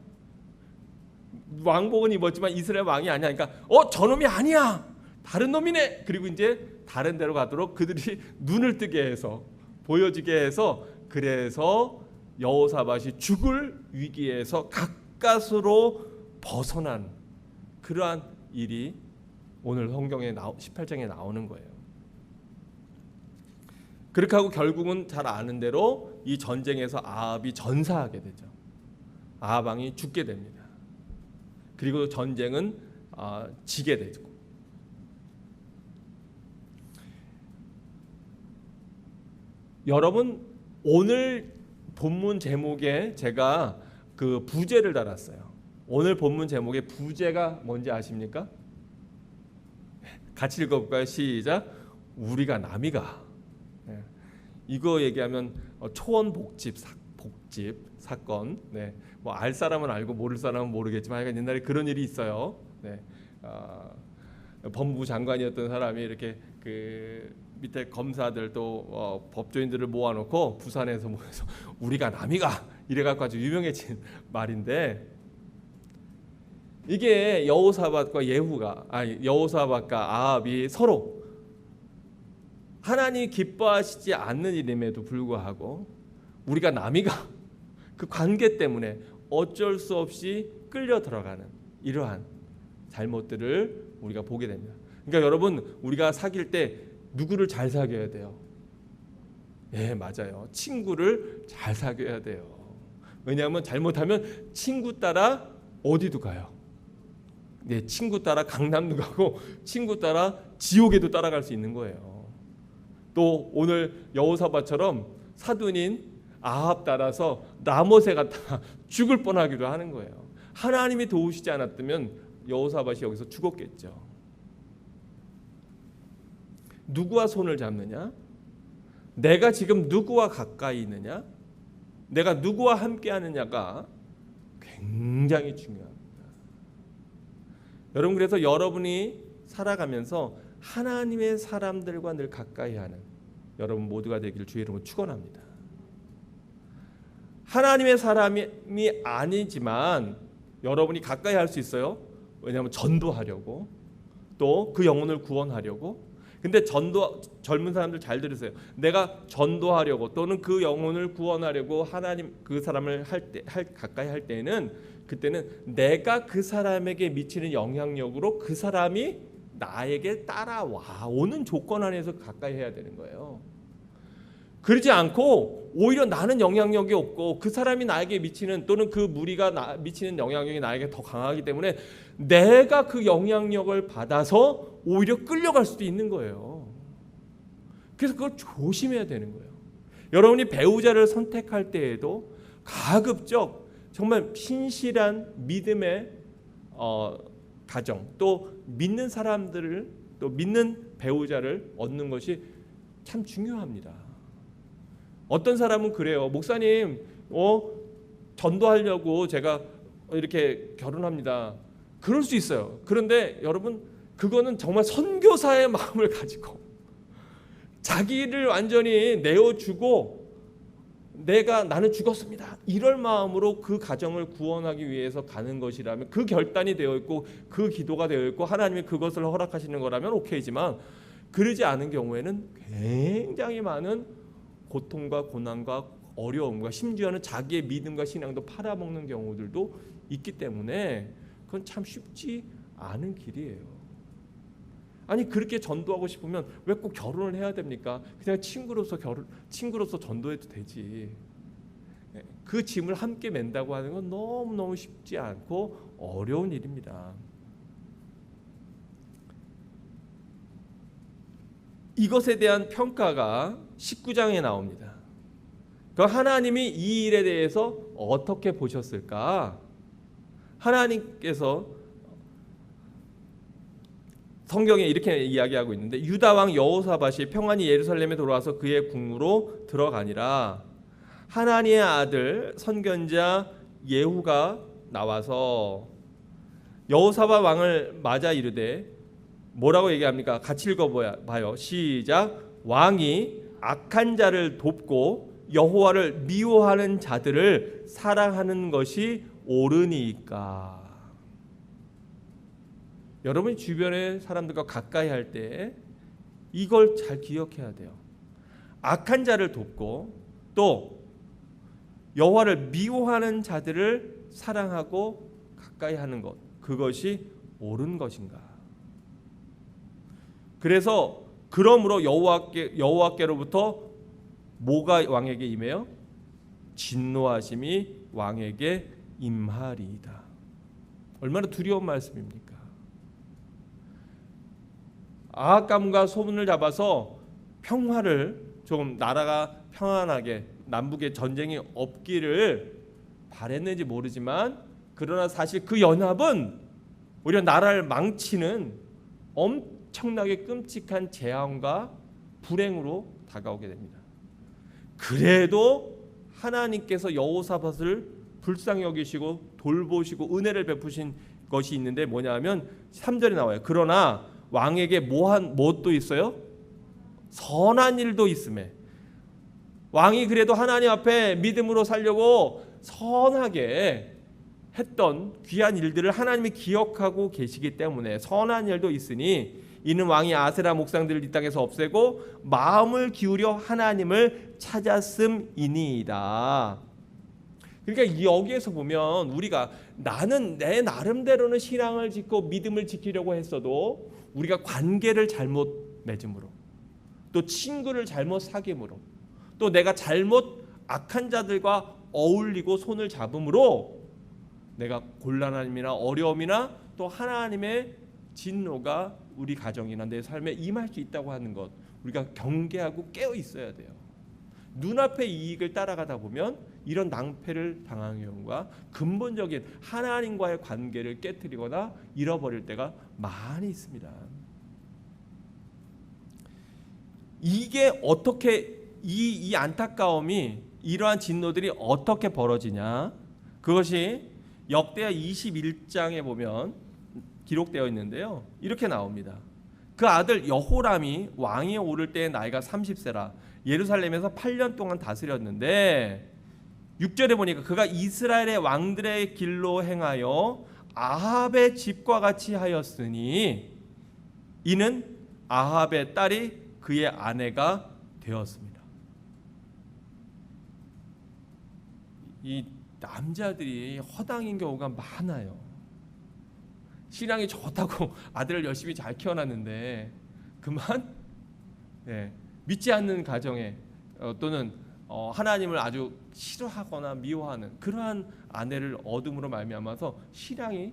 왕복은 입었지만 이스라엘 왕이 아니야. 그러니까 저놈이 아니야. 다른 놈이네. 그리고 이제 다른 데로 가도록 그들이 눈을 뜨게 해서 보여지게 해서 그래서 여호사밧이 죽을 위기에서 가까스로 벗어난 그러한 일이 오늘 성경에 18장에 나오는 거예요. 그렇게 하고 결국은 잘 아는 대로 이 전쟁에서 아합이 전사하게 되죠. 아합 왕이 죽게 됩니다. 그리고 전쟁은 지게 되고. 여러분 오늘 본문 제목에 제가 그 부제를 달았어요. 오늘 본문 제목의 부제가 뭔지 아십니까? 같이 읽어볼까요? 시작. 우리가 남이가. 이거 얘기하면 초원 복집 사건. 네. 뭐 알 사람은 알고 모를 사람은 모르겠지만 옛날에 그런 일이 있어요. 네. 법무부 장관이었던 사람이 이렇게 그 밑에 검사들 또 법조인들을 모아놓고 부산에서 모여서 우리가 남이가 이래갖고 아주 유명해진 말인데 이게 여호사밧과 여호사밧과 아합이 서로 하나님이 기뻐하시지 않는 일임에도 불구하고 우리가 남이가 그 관계 때문에 어쩔 수 없이 끌려 들어가는 이러한 잘못들을 우리가 보게 됩니다. 그러니까 여러분, 우리가 사귈 때 누구를 잘 사귀어야 돼요? 예, 맞아요. 친구를 잘 사귀어야 돼요. 왜냐하면 잘못하면 친구 따라 어디도 가요. 네, 친구 따라 강남도 가고 친구 따라 지옥에도 따라갈 수 있는 거예요. 또 오늘 여호사밧처럼 사돈인 아합 따라서 라못에 갔다가 죽을 뻔하기도 하는 거예요. 하나님이 도우시지 않았다면 여호사밧이 여기서 죽었겠죠. 누구와 손을 잡느냐? 내가 지금 누구와 가까이 있느냐? 내가 누구와 함께 하느냐가 굉장히 중요합니다. 여러분, 그래서 여러분이 살아가면서 하나님의 사람들과 늘 가까이 하는 여러분 모두가 되기를 주의 이름으로 축원합니다. 하나님의 사람이 아니지만 여러분이 가까이 할 수 있어요. 왜냐하면 전도하려고, 또 그 영혼을 구원하려고. 근데 젊은 사람들 잘 들으세요. 내가 전도하려고 또는 그 영혼을 구원하려고 하나님 그 사람을 가까이 할 때는, 그때는 내가 그 사람에게 미치는 영향력으로 그 사람이 나에게 따라와 오는 조건 안에서 가까이 해야 되는 거예요. 그러지 않고 오히려 나는 영향력이 없고 그 사람이 나에게 미치는, 또는 그 무리가 미치는 영향력이 나에게 더 강하기 때문에 내가 그 영향력을 받아서 오히려 끌려갈 수도 있는 거예요. 그래서 그걸 조심해야 되는 거예요. 여러분이 배우자를 선택할 때에도 가급적 정말 신실한 믿음의 가정, 또 믿는 사람들을, 또 믿는 배우자를 얻는 것이 참 중요합니다. 어떤 사람은 그래요. 목사님, 전도하려고 제가 이렇게 결혼합니다. 그럴 수 있어요. 그런데 여러분, 그거는 정말 선교사의 마음을 가지고 자기를 완전히 내어주고 나는 죽었습니다, 이럴 마음으로 그 가정을 구원하기 위해서 가는 것이라면, 그 결단이 되어 있고 그 기도가 되어 있고 하나님이 그것을 허락하시는 거라면 오케이지만, 그러지 않은 경우에는 굉장히 많은 고통과 고난과 어려움과 심지어는 자기의 믿음과 신앙도 팔아먹는 경우들도 있기 때문에 그건 참 쉽지 않은 길이에요. 아니, 그렇게 전도하고 싶으면 왜 꼭 결혼을 해야 됩니까? 그냥 친구로서 전도해도 되지. 그 짐을 함께 맨다고 하는 건 너무너무 쉽지 않고 어려운 일입니다. 이것에 대한 평가가 19장에 나옵니다. 그 하나님이 이 일에 대해서 어떻게 보셨을까? 하나님께서 성경에 이렇게 이야기하고 있는데, 유다 왕 여호사밧이 평안히 예루살렘에 돌아와서 그의 궁으로 들어가니라. 하나님의 아들 선견자 예후가 나와서 여호사밧 왕을 맞아 이르되, 뭐라고 얘기합니까? 같이 읽어봐요. 시작. 왕이 악한 자를 돕고 여호와를 미워하는 자들을 사랑하는 것이 옳으니까. 여러분이 주변의 사람들과 가까이 할 때 이걸 잘 기억해야 돼요. 악한 자를 돕고 또 여호와를 미워하는 자들을 사랑하고 가까이 하는 것, 그것이 옳은 것인가? 그래서 그러므로 여호와께로부터 뭐가 왕에게 임해요? 진노하심이 왕에게 임하리이다. 얼마나 두려운 말씀입니까? 아합 가문과 소문을 잡아서 평화를, 조금 나라가 평안하게 남북에 전쟁이 없기를 바랬는지 모르지만, 그러나 사실 그 연합은 오히려 나라를 망치는 엄청나게 끔찍한 재앙과 불행으로 다가오게 됩니다. 그래도 하나님께서 여호사밧을 불쌍히 여기시고 돌보시고 은혜를 베푸신 것이 있는데 뭐냐 하면 3절에 나와요. 그러나 왕에게 무엇도 있어요? 선한 일도 있음에. 왕이 그래도 하나님 앞에 믿음으로 살려고 선하게 했던 귀한 일들을 하나님이 기억하고 계시기 때문에 선한 일도 있으니 이는 왕이 아세라 목상들을 이 땅에서 없애고 마음을 기울여 하나님을 찾았음이니이다. 그러니까 여기에서 보면 우리가 나는 내 나름대로는 신앙을 짓고 믿음을 지키려고 했어도 우리가 관계를 잘못 맺음으로, 또 친구를 잘못 사귐으로, 또 내가 잘못 악한 자들과 어울리고 손을 잡음으로 내가 곤란함이나 어려움이나 또 하나님의 진노가 우리 가정이나 내 삶에 임할 수 있다고 하는 것, 우리가 경계하고 깨어 있어야 돼요. 눈앞의 이익을 따라가다 보면 이런 낭패를 당하는 경우가, 근본적인 하나님과의 관계를 깨뜨리거나 잃어버릴 때가 많이 있습니다. 이게 어떻게 이 안타까움이, 이러한 진노들이 어떻게 벌어지냐, 그것이 역대하 21장에 보면 기록되어 있는데요, 이렇게 나옵니다. 그 아들 여호람이 왕위에 오를 때의 나이가 30세라 예루살렘에서 8년 동안 다스렸는데, 6절에 보니까 그가 이스라엘의 왕들의 길로 행하여 아합의 집과 같이 하였으니 이는 아합의 딸이 그의 아내가 되었습니다. 이 남자들이 허당인 경우가 많아요. 신앙이 좋다고 아들을 열심히 잘 키워놨는데 그만 믿지 않는 가정에 또는 하나님을 아주 싫어하거나 미워하는 그러한 아내를 얻음으로 말미암아서 신앙이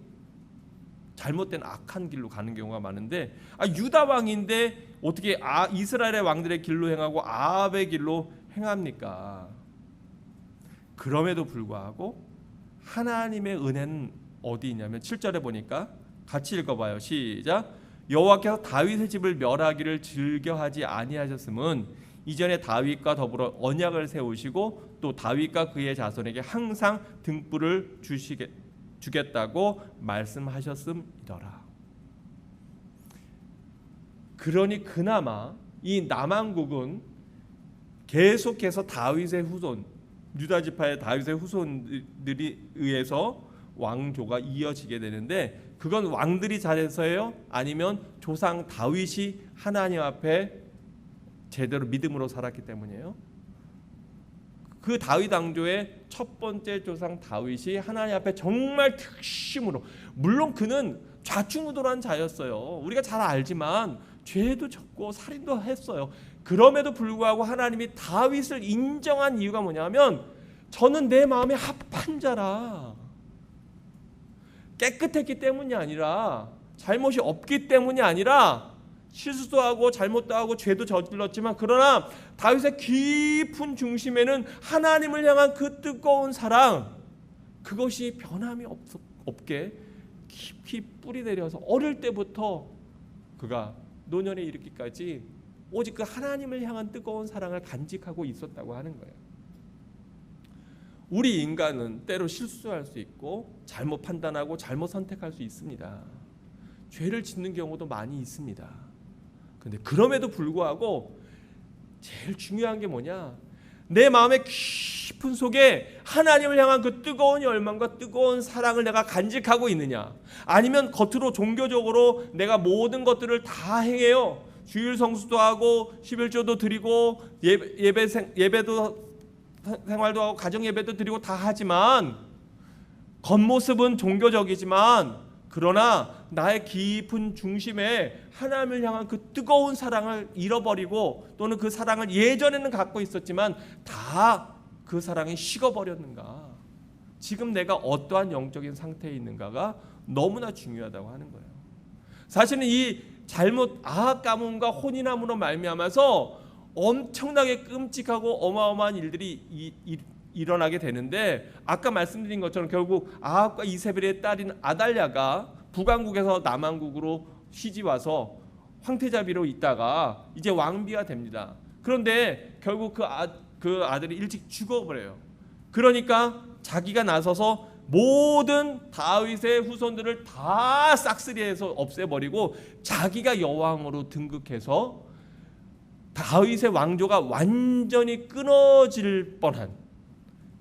잘못된 악한 길로 가는 경우가 많은데, 유다 왕인데 어떻게 이스라엘의 왕들의 길로 행하고 아합의 길로 행합니까? 그럼에도 불구하고 하나님의 은혜는 어디 있냐면 7절에 보니까 같이 읽어봐요. 시작. 여호와께서 다윗의 집을 멸하기를 즐겨하지 아니하셨음은 이전에 다윗과 더불어 언약을 세우시고 또 다윗과 그의 자손에게 항상 등불을 주겠다고 말씀하셨음이더라. 그러니 그나마 이 남왕국은 계속해서 다윗의 후손, 유다 지파의 다윗의 후손들이 의해서 왕조가 이어지게 되는데, 그건 왕들이 잘해서예요? 아니면 조상 다윗이 하나님 앞에 제대로 믿음으로 살았기 때문이에요? 그 다윗 왕조의 첫 번째 조상 다윗이 하나님 앞에 정말 특심으로, 물론 그는 좌충우돌한 자였어요. 우리가 잘 알지만 죄도 졌고 살인도 했어요. 그럼에도 불구하고 하나님이 다윗을 인정한 이유가 뭐냐면, 저는 내 마음에 합한 자라, 깨끗했기 때문이 아니라, 잘못이 없기 때문이 아니라, 실수도 하고 잘못도 하고 죄도 저질렀지만 그러나 다윗의 깊은 중심에는 하나님을 향한 그 뜨거운 사랑, 그것이 변함이 없게 깊이 뿌리 내려서 어릴 때부터 그가 노년에 이르기까지 오직 그 하나님을 향한 뜨거운 사랑을 간직하고 있었다고 하는 거예요. 우리 인간은 때로 실수할 수 있고 잘못 판단하고 잘못 선택할 수 있습니다. 죄를 짓는 경우도 많이 있습니다. 그런데 그럼에도 불구하고 제일 중요한 게 뭐냐, 내 마음의 깊은 속에 하나님을 향한 그 뜨거운 열망과 뜨거운 사랑을 내가 간직하고 있느냐, 아니면 겉으로 종교적으로 내가 모든 것들을 다 행해요. 주일 성수도 하고 11조도 드리고 예배도 생활도 하고 가정 예배도 드리고 다 하지만 겉모습은 종교적이지만 그러나 나의 깊은 중심에 하나님을 향한 그 뜨거운 사랑을 잃어버리고, 또는 그 사랑을 예전에는 갖고 있었지만 다 그 사랑이 식어버렸는가, 지금 내가 어떠한 영적인 상태에 있는가가 너무나 중요하다고 하는 거예요. 사실은 이 잘못 아합 가문과 혼인함으로 말미암아서 엄청나게 끔찍하고 어마어마한 일들이 일어나게 되는데, 아까 말씀드린 것처럼 결국 아합과 이세벨의 딸인 아달랴가 북왕국에서 남왕국으로 시집와서 황태자비로 있다가 이제 왕비가 됩니다. 그런데 결국 그 아들이 일찍 죽어버려요. 그러니까 자기가 나서서 모든 다윗의 후손들을 다 싹쓸이해서 없애버리고 자기가 여왕으로 등극해서 다윗의 왕조가 완전히 끊어질 뻔한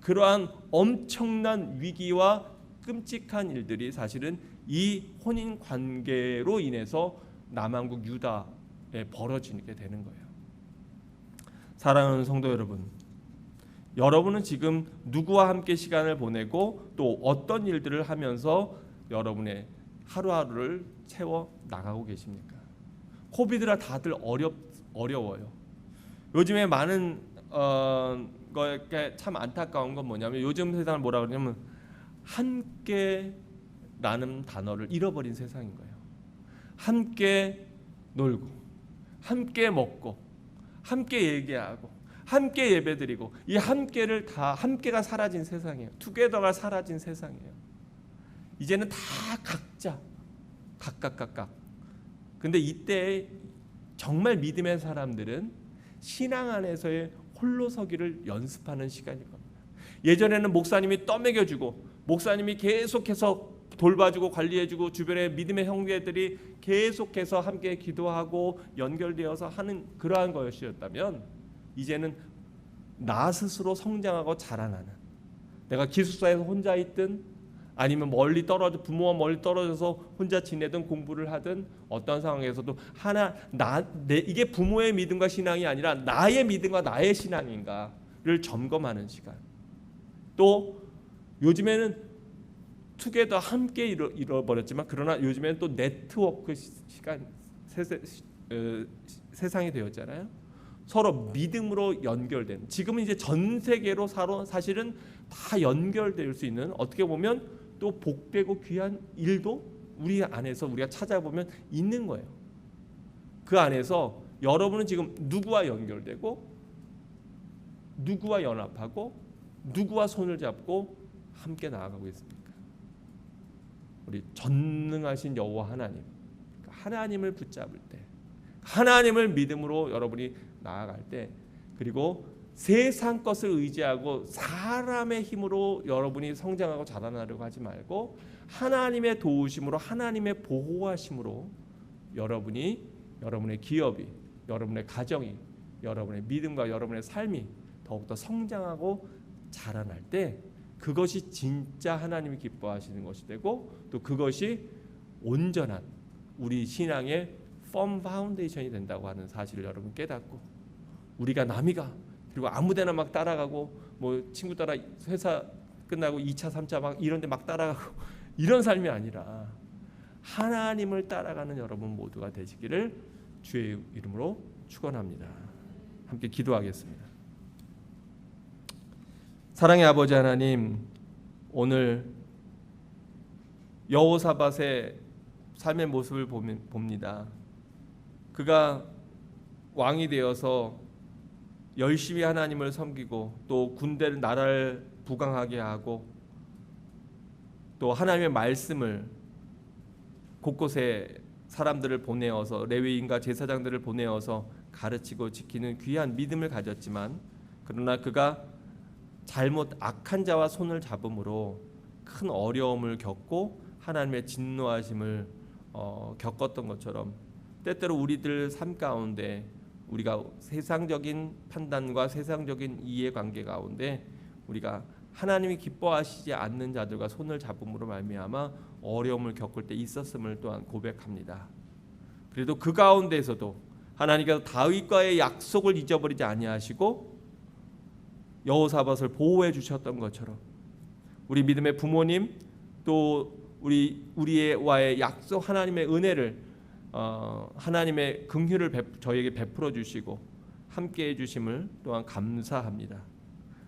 그러한 엄청난 위기와 끔찍한 일들이 사실은 이 혼인 관계로 인해서 남한국 유다에 벌어지게 되는 거예요. 사랑하는 성도 여러분, 여러분은 지금 누구와 함께 시간을 보내고 또 어떤 일들을 하면서 여러분의 하루하루를 채워 나가고 계십니까? 코비드라 다들 어려워요. 요즘에 많은 거에 참 안타까운 건 뭐냐면 요즘 세상을 뭐라 그러냐면 함께라는 단어를 잃어버린 세상인 거예요. 함께 놀고 함께 먹고 함께 얘기하고 함께 예배드리고 이 함께를 다 함께가 사라진 세상이에요. 투게더가 사라진 세상이에요. 이제는 다 각자 각각. 근데 이때 정말 믿음의 사람들은 신앙 안에서의 홀로서기를 연습하는 시간일 겁니다. 예전에는 목사님이 떠먹여주고 목사님이 계속해서 돌봐주고 관리해주고 주변의 믿음의 형제들이 계속해서 함께 기도하고 연결되어서 하는 그러한 것이었다면 이제는 나 스스로 성장하고 자라나는, 내가 기숙사에서 혼자 있든 아니면 멀리 떨어져 부모와 멀리 떨어져서 혼자 지내든 공부를 하든 어떤 상황에서도 이게 부모의 믿음과 신앙이 아니라 나의 믿음과 나의 신앙인가를 점검하는 시간. 또 요즘에는 투게더 함께 잃어버렸지만 그러나 요즘에는 또 네트워크 시간 세상이 되었잖아요. 서로 믿음으로 연결된, 지금은 이제 전 세계로 사실은 다 연결될 수 있는, 어떻게 보면 또 복되고 귀한 일도 우리 안에서 우리가 찾아보면 있는 거예요. 그 안에서 여러분은 지금 누구와 연결되고 누구와 연합하고 누구와 손을 잡고 함께 나아가고 있습니까? 우리 전능하신 여호와 하나님, 하나님을 붙잡을 때, 하나님을 믿음으로 여러분이 나아갈 때, 그리고 세상 것을 의지하고 사람의 힘으로 여러분이 성장하고 자라나려고 하지 말고 하나님의 도우심으로, 하나님의 보호하심으로 여러분의 기업이, 여러분의 가정이, 여러분의 믿음과 여러분의 삶이 더욱더 성장하고 자라날 때 그것이 진짜 하나님이 기뻐하시는 것이 되고, 또 그것이 온전한 우리 신앙의 펌 파운데이션이 된다고 하는 사실을 여러분 깨닫고, 우리가 남이가 그리고 아무데나 막 따라가고 뭐 친구 따라 회사 끝나고 2차 3차 막 이런 데 막 따라가고 이런 삶이 아니라 하나님을 따라가는 여러분 모두가 되시기를 주의 이름으로 축원합니다. 함께 기도하겠습니다. 사랑의 아버지 하나님, 오늘 여호사밧의 삶의 모습을 봅니다. 그가 왕이 되어서 열심히 하나님을 섬기고 또 군대를 나라를 부강하게 하고 또 하나님의 말씀을 곳곳에 사람들을 보내어서 레위인과 제사장들을 보내어서 가르치고 지키는 귀한 믿음을 가졌지만, 그러나 그가 잘못 악한 자와 손을 잡음으로 큰 어려움을 겪고 하나님의 진노하심을 겪었던 것처럼 때때로 우리들 삶 가운데 우리가 세상적인 판단과 세상적인 이해관계 가운데 우리가 하나님이 기뻐하시지 않는 자들과 손을 잡음으로 말미암아 어려움을 겪을 때 있었음을 또한 고백합니다. 그래도 그 가운데에서도 하나님께서 다윗과의 약속을 잊어버리지 아니하시고 여호사밧을 보호해 주셨던 것처럼 우리 믿음의 부모님, 또 우리와의 약속, 하나님의 은혜를 하나님의 긍휼을 저에게 베풀어 주시고 함께해 주심을 또한 감사합니다.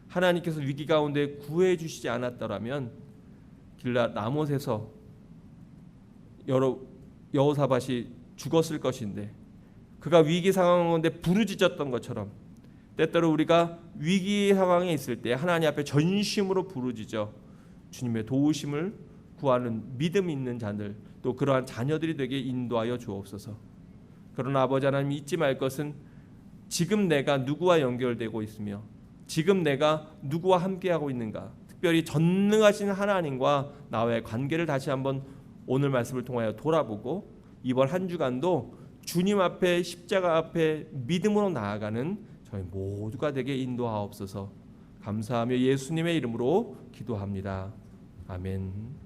하나님께서 위기 가운데 구해 주시지 않았더라면 길랏 라못에서 여호사밧이 죽었을 것인데, 그가 위기 상황 가운데 부르짖었던 것처럼 때때로 우리가 위기 상황에 있을 때 하나님 앞에 전심으로 부르짖어 주님의 도우심을 구하는 믿음 있는 자들, 또 그러한 자녀들이 되게 인도하여 주옵소서. 그러나 아버지 하나님, 잊지 말 것은 지금 내가 누구와 연결되고 있으며 지금 내가 누구와 함께하고 있는가, 특별히 전능하신 하나님과 나와의 관계를 다시 한번 오늘 말씀을 통하여 돌아보고 이번 한 주간도 주님 앞에, 십자가 앞에 믿음으로 나아가는 저희 모두가 되게 인도하옵소서. 감사하며 예수님의 이름으로 기도합니다. 아멘.